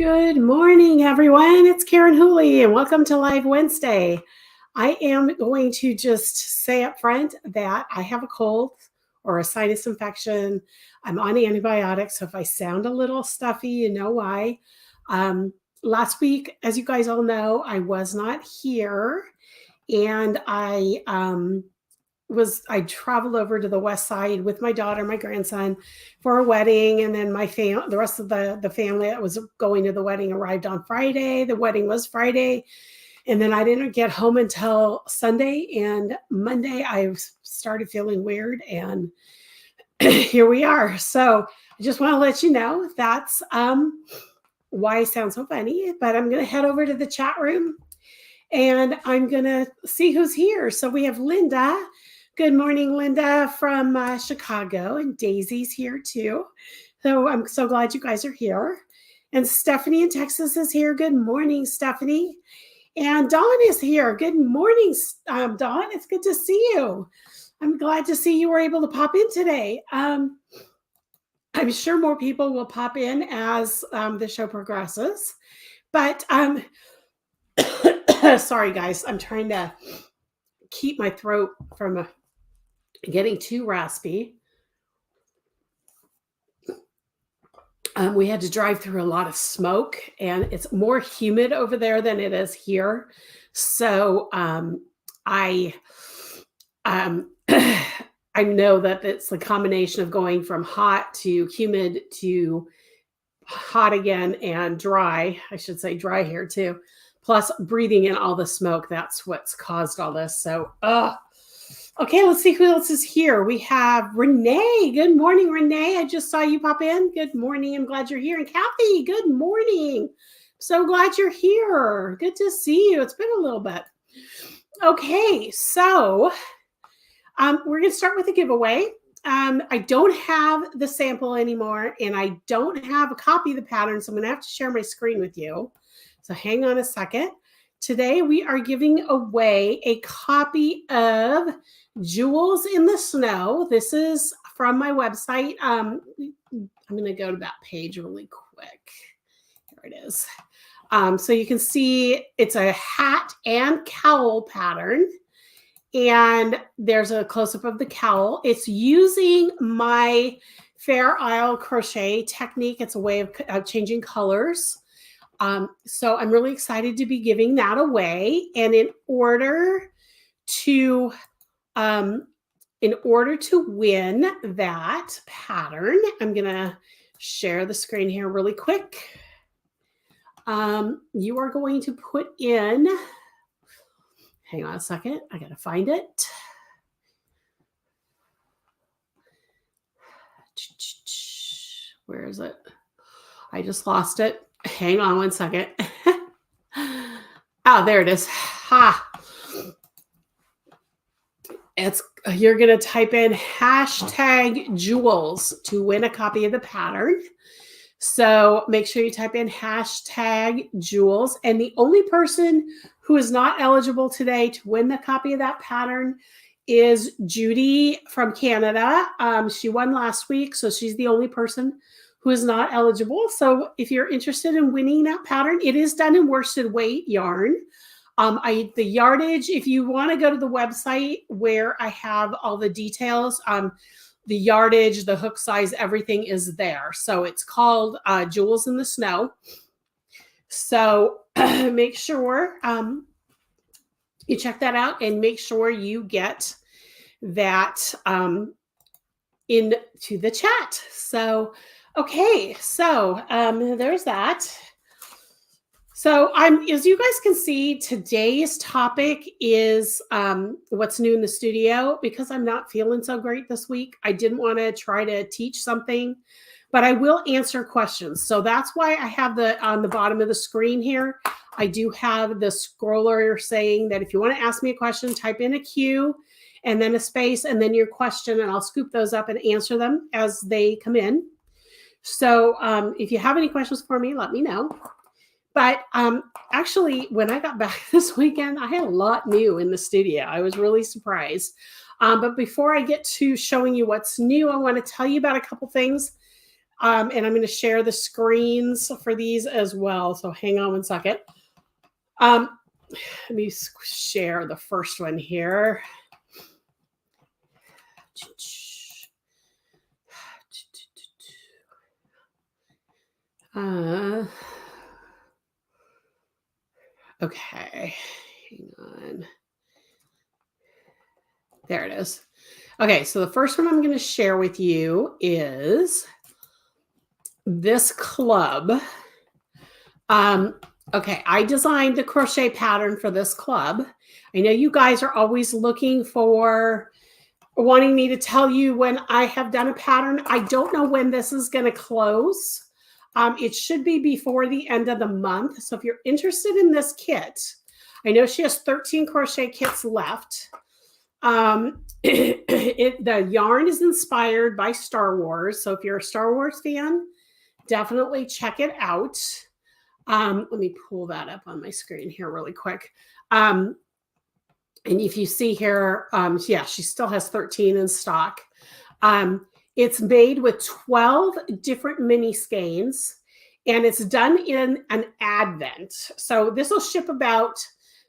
Good morning, everyone. It's Karen Whooley, and welcome to Live Wednesday. I am going to just say up front that I have a cold or a sinus infection. I'm on antibiotics, so if I sound a little stuffy, you know why. Last week, as you guys all know, I was not here, and I traveled over to the west side with my daughter, my grandson, for a wedding, and then the rest of the family that was going to the wedding arrived on Friday. The wedding was Friday, and then I didn't get home until Sunday, and Monday I started feeling weird, and here we are. So I just want to let you know that's why I sound so funny, but I'm going to head over to the chat room, and I'm going to see who's here. So we have Linda. Good morning, Linda from Chicago, and Daisy's here too. So I'm so glad you guys are here. And Stephanie in Texas is here. Good morning, Stephanie. And Dawn is here. Good morning, Dawn. It's good to see you. I'm glad to see you were able to pop in today. I'm sure more people will pop in as the show progresses. But sorry, guys. I'm trying to keep my throat from getting too raspy. We had to drive through a lot of smoke, and it's more humid over there than it is here. So I know that it's the combination of going from hot to humid to hot again and dry. I should say dry here too. Plus breathing in all the smoke. That's what's caused all this. So, okay, let's see who else is here. We have Renee. Good morning, Renee. I just saw you pop in. Good morning. I'm glad you're here. And Kathy, good morning. So glad you're here. Good to see you. It's been a little bit. Okay, so we're going to start with a giveaway. I don't have the sample anymore, and I don't have a copy of the pattern, so I'm going to have to share my screen with you. So hang on a second. Today we are giving away a copy of Jewels in the Snow. This is from my website. I'm going to go to that page really quick. Here it is. So you can see it's a hat and cowl pattern. And there's a close-up of the cowl. It's using my Fair Isle crochet technique. It's a way of changing colors. So I'm really excited to be giving that away. And in order to win that pattern, I'm going to share the screen here really quick. You are going to put in, hang on a second, I got to find it. Where is it? I just lost it. Hang on one second. Oh, there it is. You're going to type in #jewels to win a copy of the pattern. So make sure you type in #jewels. And the only person who is not eligible today to win the copy of that pattern is Judy from Canada. She won last week, so she's the only person who is not eligible. So if you're interested in winning that pattern, it is done in worsted weight yarn. The yardage, if you want to go to the website where I have all the details, the yardage, the hook size, everything is there. So it's called Jewels in the Snow. So make sure you check that out and make sure you get that into the chat. So okay, so there's that. So as you guys can see, today's topic is what's new in the studio. Because I'm not feeling so great this week, I didn't want to try to teach something, but I will answer questions. So that's why I have on the bottom of the screen here, I do have the scroller saying that if you want to ask me a question, type in a Q and then a space and then your question, and I'll scoop those up and answer them as they come in. So if you have any questions for me, let me know. But actually, when I got back this weekend, I had a lot new in the studio. I was really surprised. But before I get to showing you what's new, I want to tell you about a couple things. And I'm going to share the screens for these as well. So hang on one second. Let me share the first one here. Okay, hang on. There it is. Okay, so the first one I'm going to share with you is this club. Okay, I designed the crochet pattern for this club. I know you guys are always looking for wanting me to tell you when I have done a pattern. I don't know when this is going to close. It should be before the end of the month. So if you're interested in this kit, I know she has 13 crochet kits left. The yarn is inspired by Star Wars. So if you're a Star Wars fan, definitely check it out. Let me pull that up on my screen here really quick. And if you see here, yeah, she still has 13 in stock. It's made with 12 different mini skeins, and it's done in an advent. So this will ship about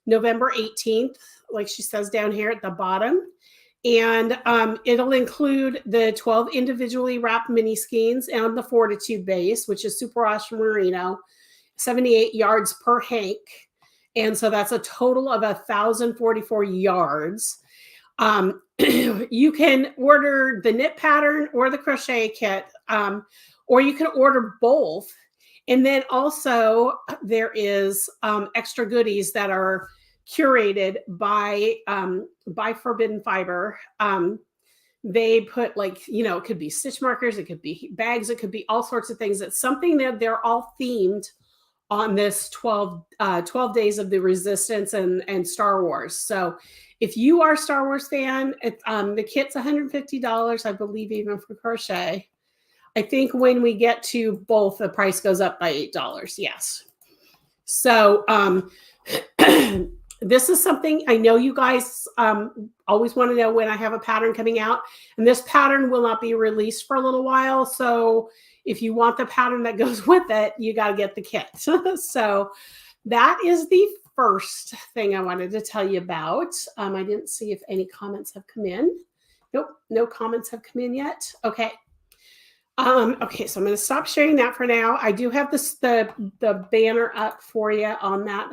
November 18th, like she says down here at the bottom. And it'll include the 12 individually wrapped mini skeins and the Fortitude base, which is superwash merino, 78 yards per hank. And so that's a total of 1,044 yards. You can order the knit pattern or the crochet kit, or you can order both. And then also there is extra goodies that are curated by Forbidden Fiber. They put, like, you know, it could be stitch markers, it could be bags, it could be all sorts of things. It's something that they're all themed on this 12 days of the Resistance and Star Wars. So if you are a Star Wars fan, the kit's $150, I believe, even for crochet. I think when we get to both, the price goes up by $8. Yes. So this is something I know you guys always want to know when I have a pattern coming out. And this pattern will not be released for a little while. So if you want the pattern that goes with it, you got to get the kit. So that is the first thing I wanted to tell you about. I didn't see if any comments have come in. Nope, no comments have come in yet. Okay. Okay, so I'm going to stop sharing that for now. I do have the banner up for you on that.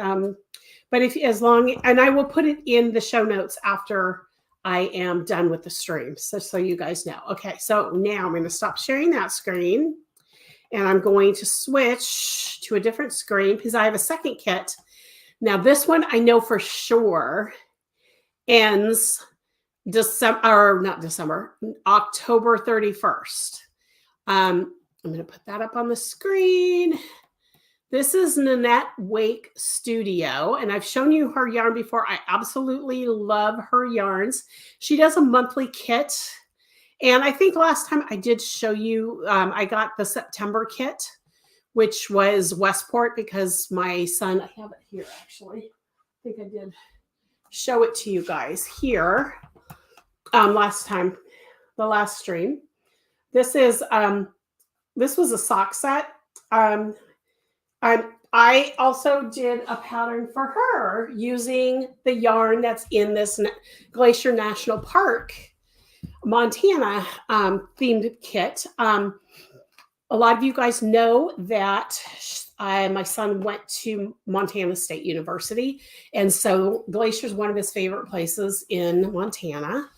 But and I will put it in the show notes after I am done with the stream, so you guys know. Okay, so now I'm going to stop sharing that screen, and I'm going to switch to a different screen because I have a second kit. Now, this one I know for sure ends October 31st. I'm going to put that up on the screen. This is Nanette Wake Studio, and I've shown you her yarn before. I absolutely love her yarns. She does a monthly kit, and I think last time I did show you, I got the September kit, which was Westport, because my son, I have it here actually. I think I did show it to you guys here last time, the last stream. This was a sock set. I also did a pattern for her using the yarn that's in this Glacier National Park, Montana themed kit. A lot of you guys know that my son went to Montana State University, and so Glacier is one of his favorite places in Montana.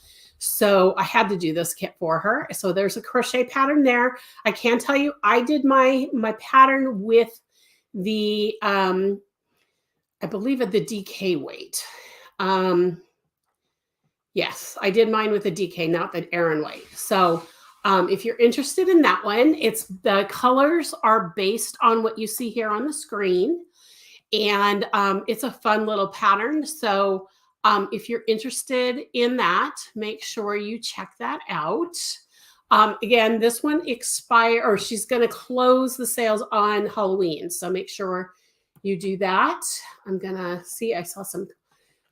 So I had to do this kit for her. So there's a crochet pattern there. I can tell you, I did my pattern with the, I believe at the DK weight. Yes, I did mine with the DK, not the Aran weight. So if you're interested in that one, the colors are based on what you see here on the screen. And it's a fun little pattern. So if you're interested in that, make sure you check that out. Again, this one she's going to close the sales on Halloween. So make sure you do that. I'm going to see, I saw some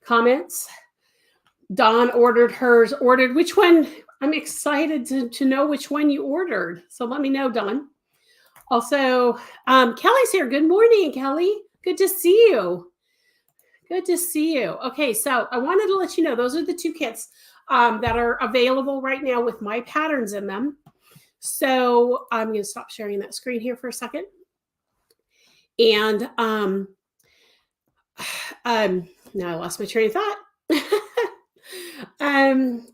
comments. Dawn ordered which one? I'm excited to know which one you ordered. So let me know, Dawn. Also, Kelly's here. Good morning, Kelly. Good to see you. Good to see you. Okay, so I wanted to let you know those are the 2 kits that are available right now with my patterns in them. So I'm going to stop sharing that screen here for a second. And now I lost my train of thought.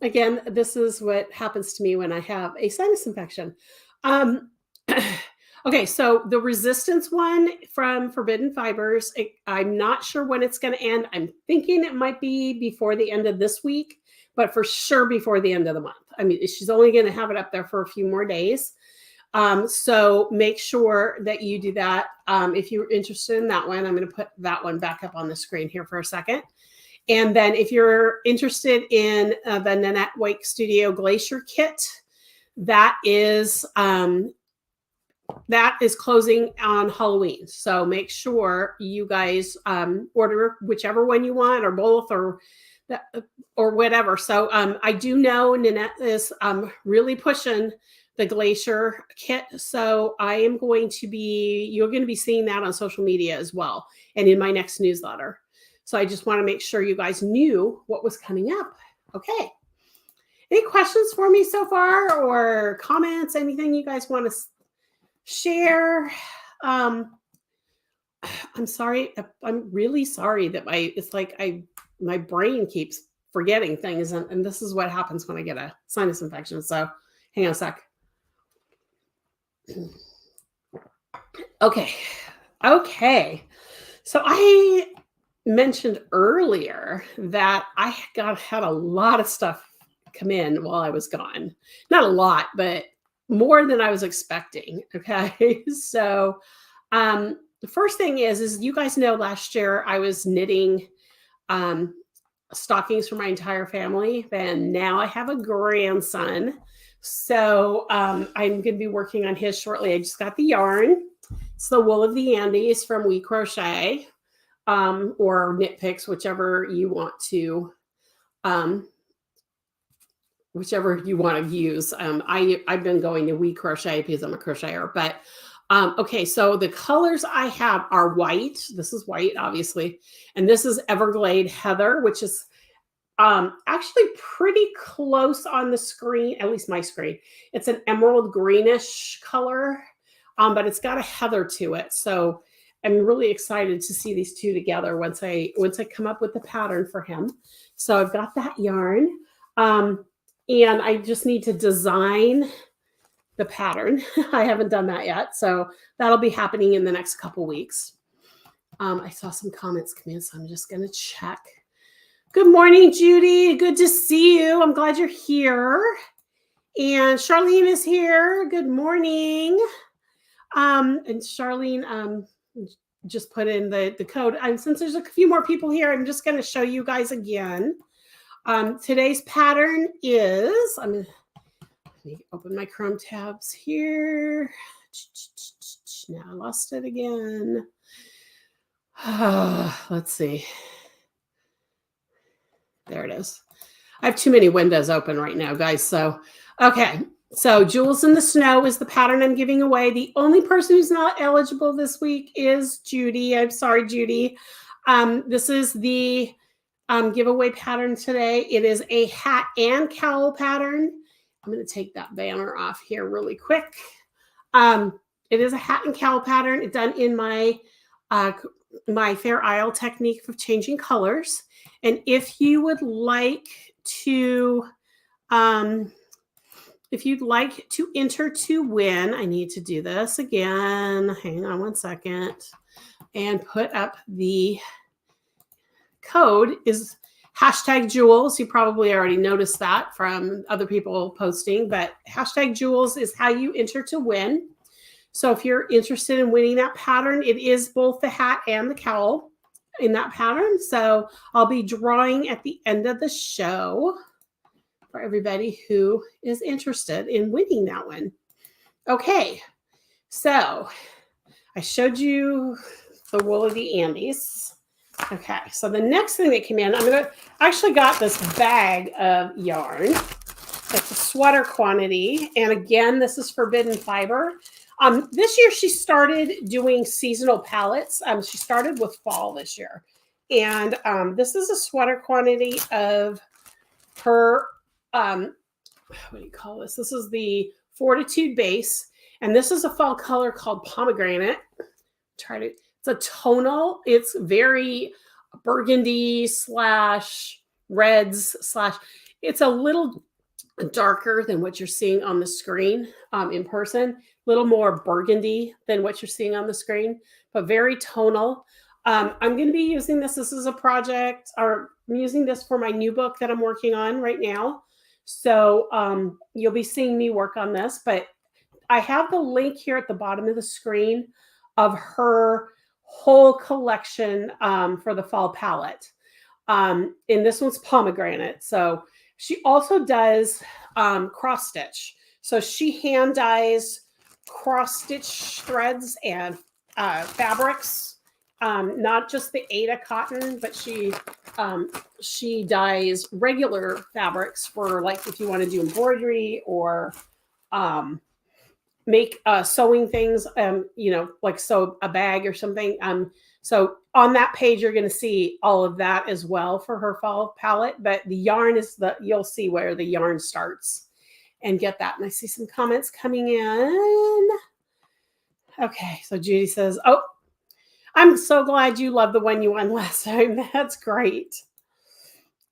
Again, this is what happens to me when I have a sinus infection. Okay, so the resistance one from Forbidden Fibers, I'm not sure when it's going to end. I'm thinking it might be before the end of this week, but for sure before the end of the month. I mean, she's only going to have it up there for a few more days. So make sure that you do that. If you're interested in that one, I'm going to put that one back up on the screen here for a second. And then if you're interested in the Nanette Wake Studio Glacier Kit, that is closing on Halloween. So make sure you guys order whichever one you want, or both, or whatever. So I do know Nanette is really pushing the Glacier Kit. So you're going to be seeing that on social media as well, and in my next newsletter. So I just want to make sure you guys knew what was coming up. Okay. Any questions for me so far, or comments, anything you guys want to share? I'm sorry. I'm really sorry that my brain keeps forgetting things. And this is what happens when I get a sinus infection. So hang on a sec. Okay. So I mentioned earlier that I had a lot of stuff come in while I was gone. Not a lot, but more than I was expecting. Okay. So the first thing is you guys know last year I was knitting stockings for my entire family, and now I have a grandson. So I'm going to be working on his shortly. I just got the yarn. It's the Wool of the Andes from Whooley Crochet, or Knit Picks, whichever you want to use. I've been going to Whooley Crochet because I'm a crocheter. But okay, so the colors I have are white. This is white, obviously, and this is Everglade Heather, which is actually pretty close on the screen, at least my screen. It's an emerald greenish color, but it's got a heather to it. So I'm really excited to see these two together once I come up with the pattern for him. So I've got that yarn, and I just need to design the pattern. I haven't done that yet, so that'll be happening in the next couple weeks. I saw some comments come in, so I'm just going to check. Good morning, Judy. Good to see you. I'm glad you're here. And Charlene is here. Good morning. And Charlene just put in the code. And since there's a few more people here, I'm just going to show you guys again. Today's pattern is, let me open my Chrome tabs here. Now I lost it again. Let's see. There it is. I have too many windows open right now, guys. So, okay. So Jewels in the Snow is the pattern I'm giving away. The only person who's not eligible this week is Judy. I'm sorry, Judy. This is the giveaway pattern today. It is a hat and cowl pattern. I'm going to take that banner off here really quick. It is a hat and cowl pattern. It's done in my Fair Isle technique of changing colors. And if you would like to, enter to win, I need to do this again. Hang on one second, and put up the code is #Jewels. You probably already noticed that from other people posting, but #Jewels is how you enter to win. So if you're interested in winning that pattern, it is both the hat and the cowl in that pattern. So I'll be drawing at the end of the show for everybody who is interested in winning that one. Okay, so I showed you the Wool of the Andes. Okay, so the next thing that came in, I actually got this bag of yarn. It's sweater quantity. And again, this is forbidden fiber. This year she started doing seasonal palettes. She started with fall this year. And this is a sweater quantity of her, what do you call this? This is the Fortitude base. And this is a fall color called pomegranate. It's a tonal. It's very burgundy slash reds slash, it's a little darker than what you're seeing on the screen in person, a little more burgundy than what you're seeing on the screen, but very tonal. I'm going to be using this. This is a project, or I'm using this for my new book that I'm working on right now. So you'll be seeing me work on this, but I have the link here at the bottom of the screen of her whole collection for the fall palette. And this one's pomegranate. So she also does cross stitch. So she hand dyes cross stitch threads and fabrics, not just the Aida cotton, but she dyes regular fabrics for, like, if you want to do embroidery or make sewing things, you know, like sew a bag or something. So on that page, you're going to see all of that as well for her fall palette. But the yarn is you'll see where the yarn starts and get that. And I see some comments coming in. Okay, so Judy says, oh, I'm so glad you loved the one you won last time. That's great.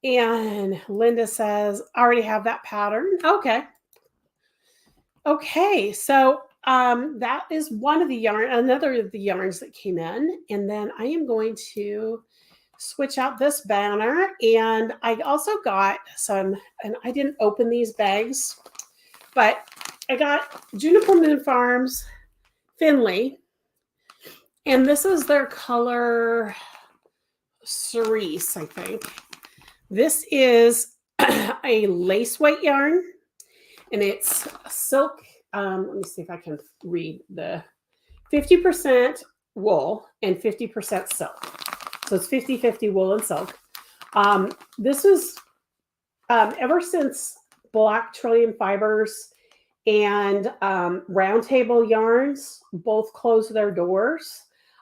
And Linda says, I already have that pattern. Okay. Okay, so that is one of the another of the yarns that came in. And then I am going to switch out this banner. And I also got some, and I didn't open these bags, but I got Juniper Moon Farms Finley. And this is their color cerise, I think. This is a lace weight yarn. And it's silk. Let me see if I can read the 50% wool and 50% silk. So it's 50-50 wool and silk. This is ever since Black Trillium Fibers and Round Table Yarns both closed their doors,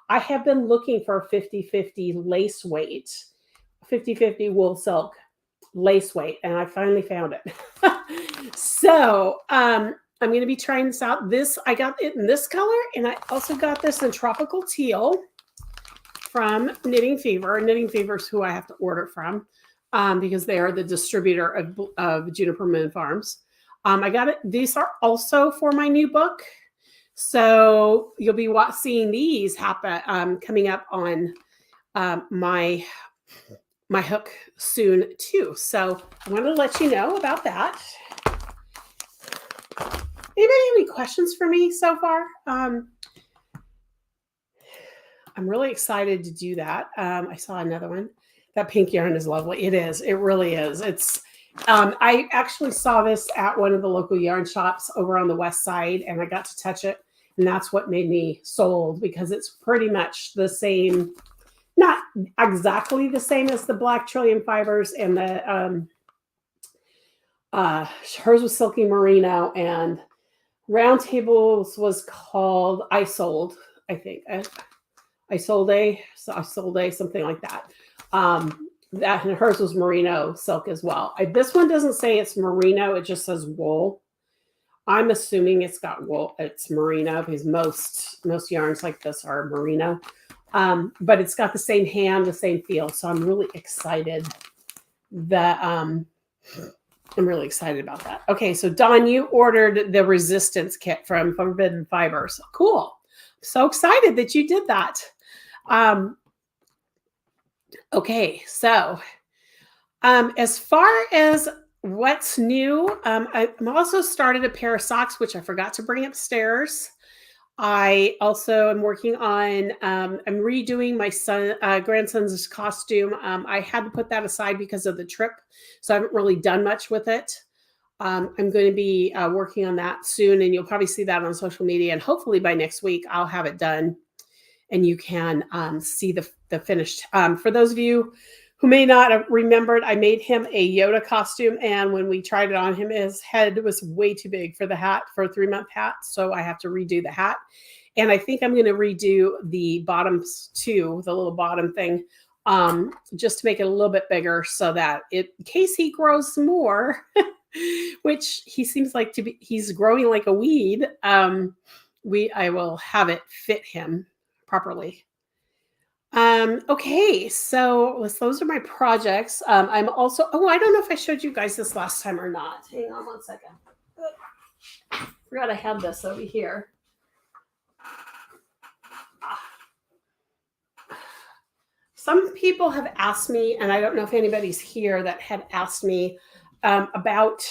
I have been looking for a 50-50 lace weight, 50-50 wool silk lace weight, and I finally found it. So I'm going to be trying this out. I got it in this color, and I also got this in tropical teal from Knitting Fever. Knitting Fever is who I have to order from because they are the distributor of Juniper Moon Farms. I got it. These are also for my new book, so you'll be seeing these happen coming up on my hook soon too. So I want to let you know about that. Anybody have any questions for me so far? I'm really excited to do that. I saw another one. That pink yarn is lovely. It is. It really is. It's. I actually saw this at one of the local yarn shops over on the west side, and I got to touch it, and that's what made me sold, because it's pretty much the same. Not exactly the same as the Black Trillium Fibers, and the hers was Silky Merino, and Round Tables was called Isolde, I think. Isolde, something like that. That, and hers was merino silk as well. This one doesn't say it's merino; it just says wool. I'm assuming it's got wool. It's merino because most yarns like this are merino. But it's got the same hand, the same feel. So I'm really excited that I'm really excited about that. Okay, so Dawn, you ordered the resistance kit from Forbidden Fibers. Cool. So excited that you did that. Okay, so as far as what's new, I'm also started a pair of socks, which I forgot to bring upstairs. I also am working on, I'm redoing my grandson's costume. I had to put that aside because of the trip, so I haven't really done much with it. I'm going to be working on that soon, and you'll probably see that on social media, and hopefully by next week I'll have it done and you can see the finished. For those of you who may not have remembered, I made him a Yoda costume. And when we tried it on him, his head was way too big for the hat, for a 3-month hat. So I have to redo the hat. And I think I'm going to redo the bottoms too, the little bottom thing, just to make it a little bit bigger so that in case he grows some more, which he seems like to be, he's growing like a weed, I will have it fit him properly. Okay, so those are my projects. I'm also, I don't know if I showed you guys this last time or not. Hang on one second. Forgot I had this over here. Some people have asked me, and I don't know if anybody's here that had asked me about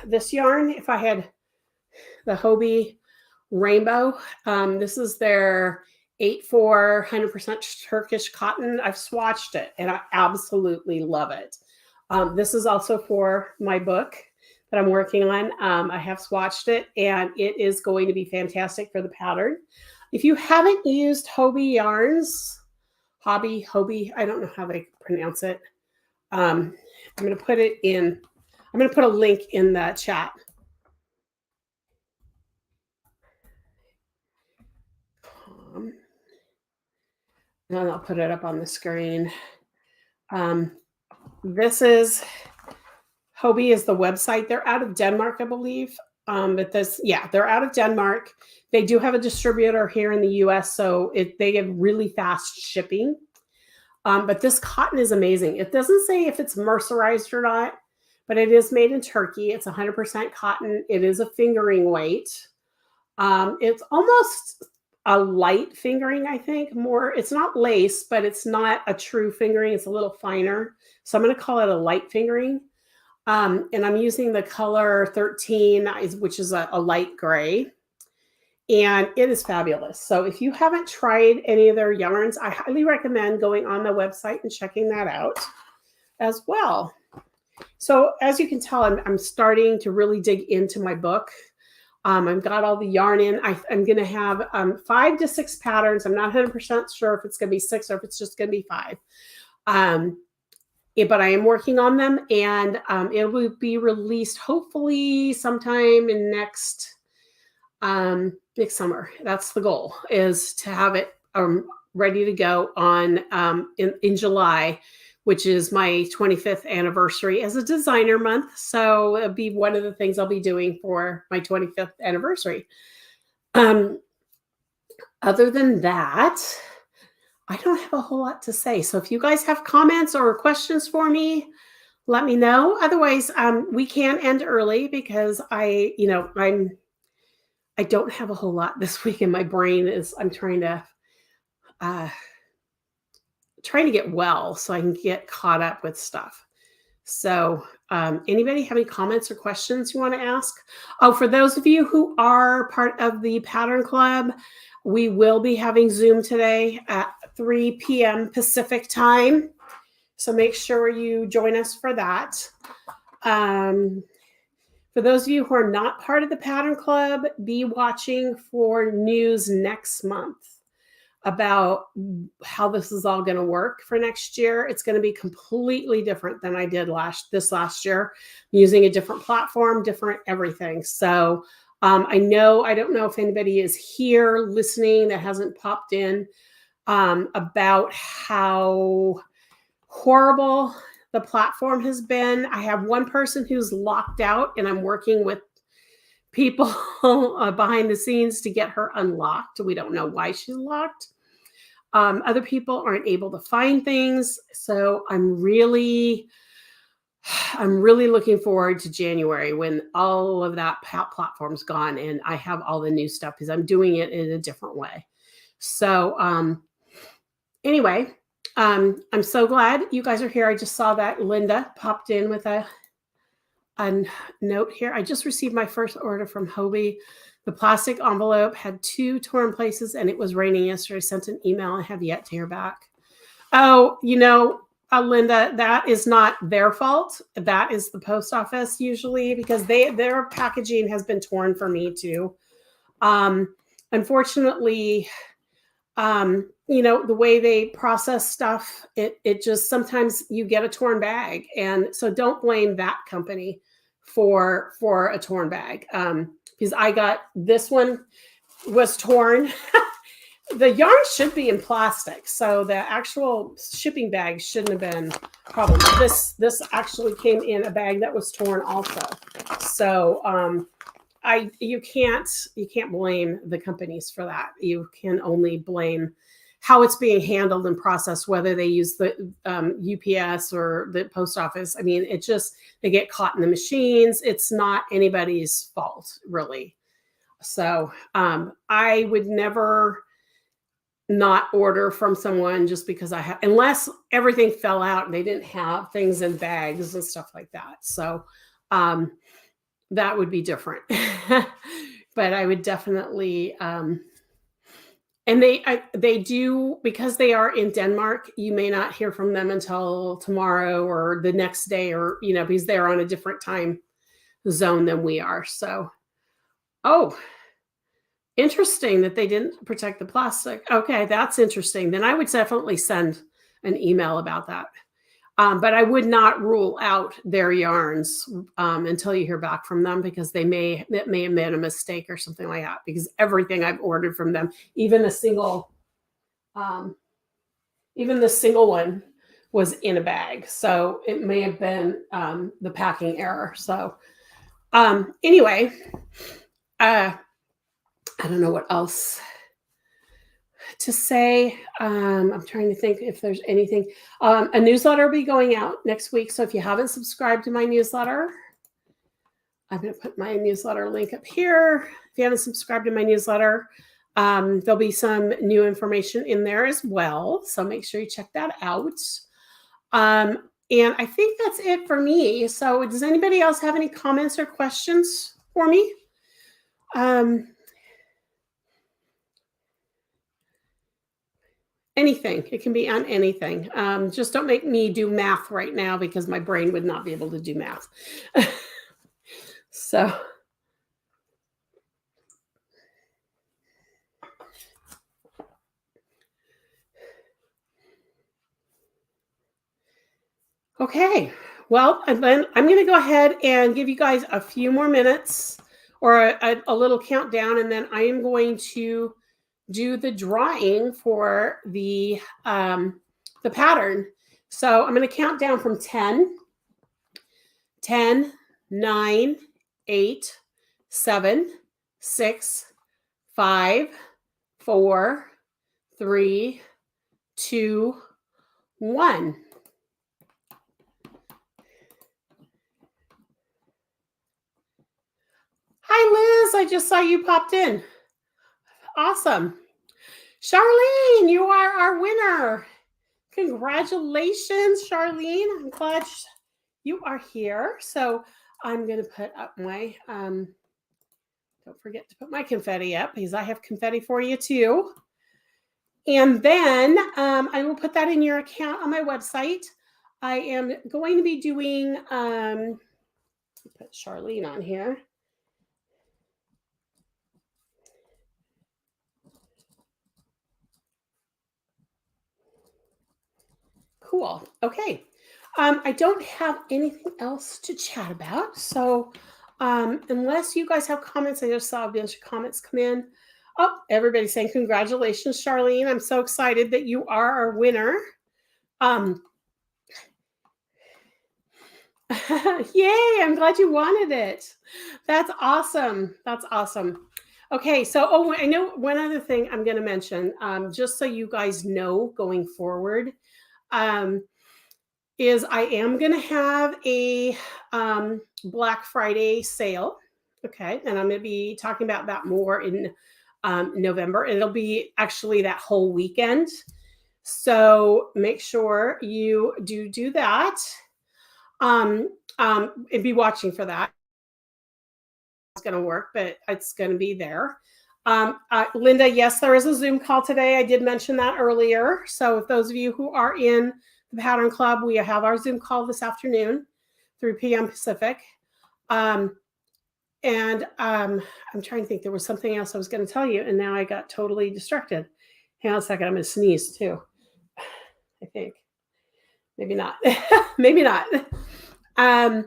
this yarn, if I had the Hobbii Rainbow. This is their 8/4 100% Turkish cotton. I've swatched it and I absolutely love it. This is also for my book that I'm working on. I have swatched it and it is going to be fantastic for the pattern. If you haven't used Hobbii yarns, Hobbii, I don't know how they pronounce it. I'm going to put it in, I'm going to put a link in the chat. And I'll put it up on the screen. This is, Hobbii is the website. They're out of Denmark, I believe. But this, yeah, they're out of Denmark. They do have a distributor here in the US, so they get really fast shipping. But this cotton is amazing. It doesn't say if it's mercerized or not, but it is made in Turkey. It's 100% cotton. It is a fingering weight. It's almost a light fingering, I think. More, it's not lace, but it's not a true fingering. It's a little finer. So I'm going to call it a light fingering. And I'm using the color 13, which is a light gray. And it is fabulous. So if you haven't tried any of their yarns, I highly recommend going on the website and checking that out as well. So as you can tell, I'm starting to really dig into my book. I've got all the yarn in. I'm going to have 5 to 6 patterns. I'm not 100% sure if it's going to be 6 or if it's just going to be 5. But I am working on them, and it will be released hopefully sometime in next summer. That's the goal, is to have it ready to go on in July, which is my 25th anniversary as a designer month. So it'll be one of the things I'll be doing for my 25th anniversary. Other than that, I don't have a whole lot to say. So if you guys have comments or questions for me, let me know. Otherwise, we can end early because I don't have a whole lot this week, and my brain is, I'm trying to get well so I can get caught up with stuff. So anybody have any comments or questions you want to ask? Oh, for those of you who are part of the Pattern Club, we will be having Zoom today at 3 p.m. Pacific time. So make sure you join us for that. For those of you who are not part of the Pattern Club, be watching for news next month about how this is all going to work for next year. It's going to be completely different than I did this last year, using a different platform, different everything. So I don't know if anybody is here listening that hasn't popped in about how horrible the platform has been. I have one person who's locked out, and I'm working with people behind the scenes to get her unlocked. We don't know why she's locked. Other people aren't able to find things. So I'm really looking forward to January when all of that platform's gone and I have all the new stuff because I'm doing it in a different way. So anyway, I'm so glad you guys are here. I just saw that Linda popped in with a note here. I just received my first order from Hobbii. The plastic envelope had 2 torn places and it was raining yesterday. I sent an email. I have yet to hear back. Oh, Linda, that is not their fault. That is the post office usually, because their packaging has been torn for me too. Unfortunately, You know, the way they process stuff, it just sometimes you get a torn bag. And so don't blame that company for a torn bag. Because I got this one was torn. The yarn should be in plastic, so the actual shipping bag shouldn't have been a problem. This actually came in a bag that was torn also. So you can't blame the companies for that. You can only blame how it's being handled and processed, whether they use the UPS or the post office. I mean, it just, they get caught in the machines. It's not anybody's fault, really. So I would never not order from someone just because I have, unless everything fell out and they didn't have things in bags and stuff like that. So that would be different. But I would definitely, and they do, because they are in Denmark, you may not hear from them until tomorrow or the next day, or, you know, because they're on a different time zone than we are. So, oh, interesting that they didn't protect the plastic. Okay, that's interesting. Then I would definitely send an email about that. But I would not rule out their yarns until you hear back from them, because it may have been a mistake or something like that. Because everything I've ordered from them, even the single one, was in a bag. So it may have been the packing error. So anyway, I don't know what else to say. I'm trying to think if there's anything. A newsletter will be going out next week. So if you haven't subscribed to my newsletter, I'm going to put my newsletter link up here. If you haven't subscribed to my newsletter, there'll be some new information in there as well. So make sure you check that out. And I think that's it for me. So does anybody else have any comments or questions for me? Anything. It can be on anything. Just don't make me do math right now, because my brain would not be able to do math. So. Okay. Well, and then I'm going to go ahead and give you guys a few more minutes, or a little countdown, and then I am going to do the drawing for the pattern. So I'm going to count down from 10, 9, 8, 7, 6, 5, 4, 3, 2, 1. Hi, Liz. I just saw you popped in. Awesome. Charlene, you are our winner. Congratulations, Charlene. I'm glad you are here. So I'm going to put up my, don't forget to put my confetti up, because I have confetti for you too. And then I will put that in your account on my website. I am going to be doing, put Charlene on here. Cool. Okay. I don't have anything else to chat about. So unless you guys have comments, I just saw a bunch of comments come in. Oh, everybody's saying congratulations, Charlene. I'm so excited that you are our winner. Yay, I'm glad you wanted it. That's awesome. That's awesome. Okay, so I know one other thing I'm going to mention, just so you guys know going forward, is I am going to have a Black Friday sale. Okay, and I'm going to be talking about that more in November. It'll be actually that whole weekend. So make sure you do that. And be watching for that. It's going to work, but it's going to be there. Linda, yes, there is a Zoom call today. I did mention that earlier. So if those of you who are in the Pattern Club, we have our Zoom call this afternoon, 3 p.m. Pacific. And I'm trying to think, there was something else I was going to tell you, and now I got totally distracted. Hang on a second. I'm going to sneeze too. I think. Maybe not. Maybe not. I'm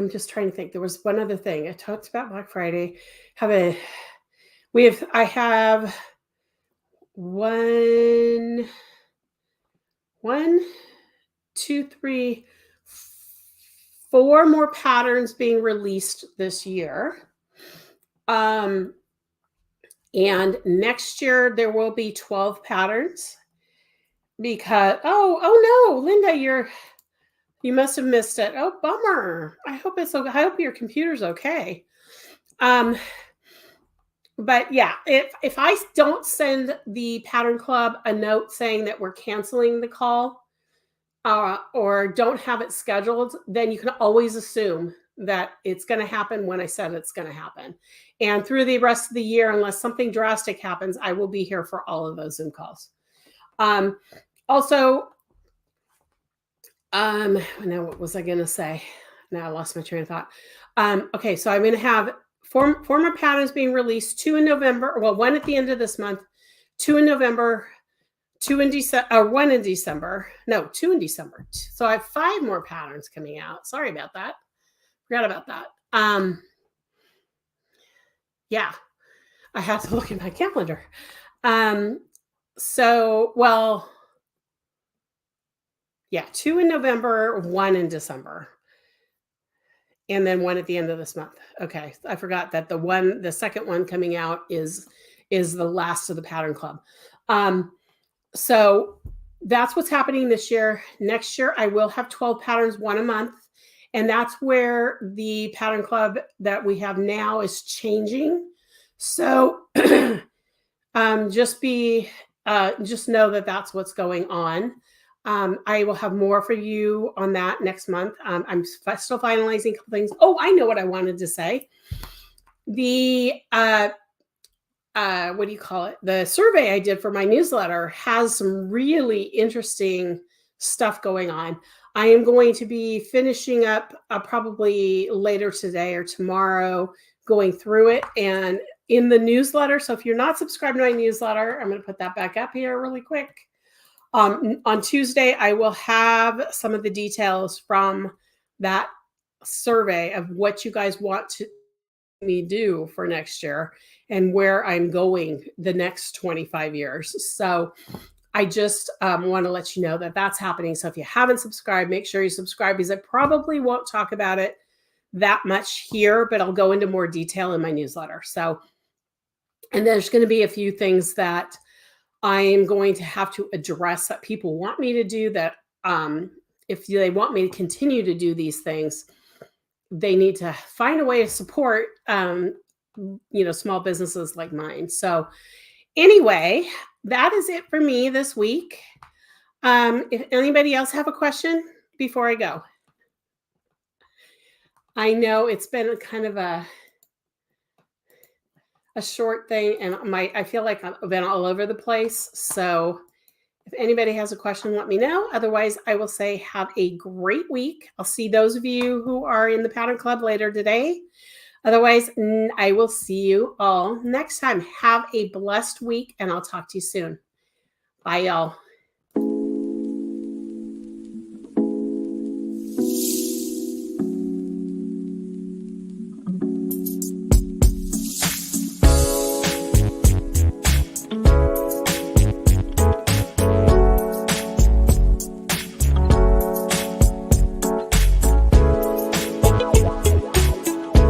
just trying to think. There was one other thing. I talked about Black Friday. I have one, two, three, four more patterns being released this year. And next year there will be 12 patterns because oh no, Linda, you must have missed it. Oh, bummer. I hope it's okay. I hope your computer's okay. But yeah, if I don't send the Pattern Club a note saying that we're canceling the call or don't have it scheduled, then you can always assume that it's going to happen when I said it's going to happen. And through the rest of the year, unless something drastic happens, I will be here for all of those Zoom calls. Also, now what was I going to say? Now I lost my train of thought. Okay, so I'm going to have four more patterns being released, 2 in November, well, 1 at the end of this month, 2 in November, 2 in December, 1 in December. No, 2 in December. So I have 5 more patterns coming out. Sorry about that. Forgot about that. Yeah, I have to look at my calendar. Yeah, 2 in November, 1 in December. And then 1 at the end of this month. Okay, I forgot that the second one coming out is the last of the Pattern Club. So that's what's happening this year. Next year, I will have 12 patterns, 1 a month. And that's where the Pattern Club that we have now is changing. So just know that that's what's going on. I will have more for you on that next month. I'm still finalizing a couple things. Oh, I know what I wanted to say. The what do you call it? The survey I did for my newsletter has some really interesting stuff going on. I am going to be finishing up probably later today or tomorrow, going through it and in the newsletter. So if you're not subscribed to my newsletter, I'm going to put that back up here really quick. On Tuesday, I will have some of the details from that survey of what you guys want to me do for next year and where I'm going the next 25 years. So I just want to let you know that that's happening. So if you haven't subscribed, make sure you subscribe because I probably won't talk about it that much here, but I'll go into more detail in my newsletter. So, and there's going to be a few things that I am going to have to address that people want me to do that if they want me to continue to do these things, they need to find a way to support, small businesses like mine. So anyway, that is it for me this week. If anybody else have a question before I go? I know it's been kind of a short thing and I feel like I've been all over the place. So if anybody has a question, let me know. Otherwise, I will say have a great week. I'll see those of you who are in the Pattern Club later today. Otherwise, I will see you all next time. Have a blessed week and I'll talk to you soon. Bye, y'all.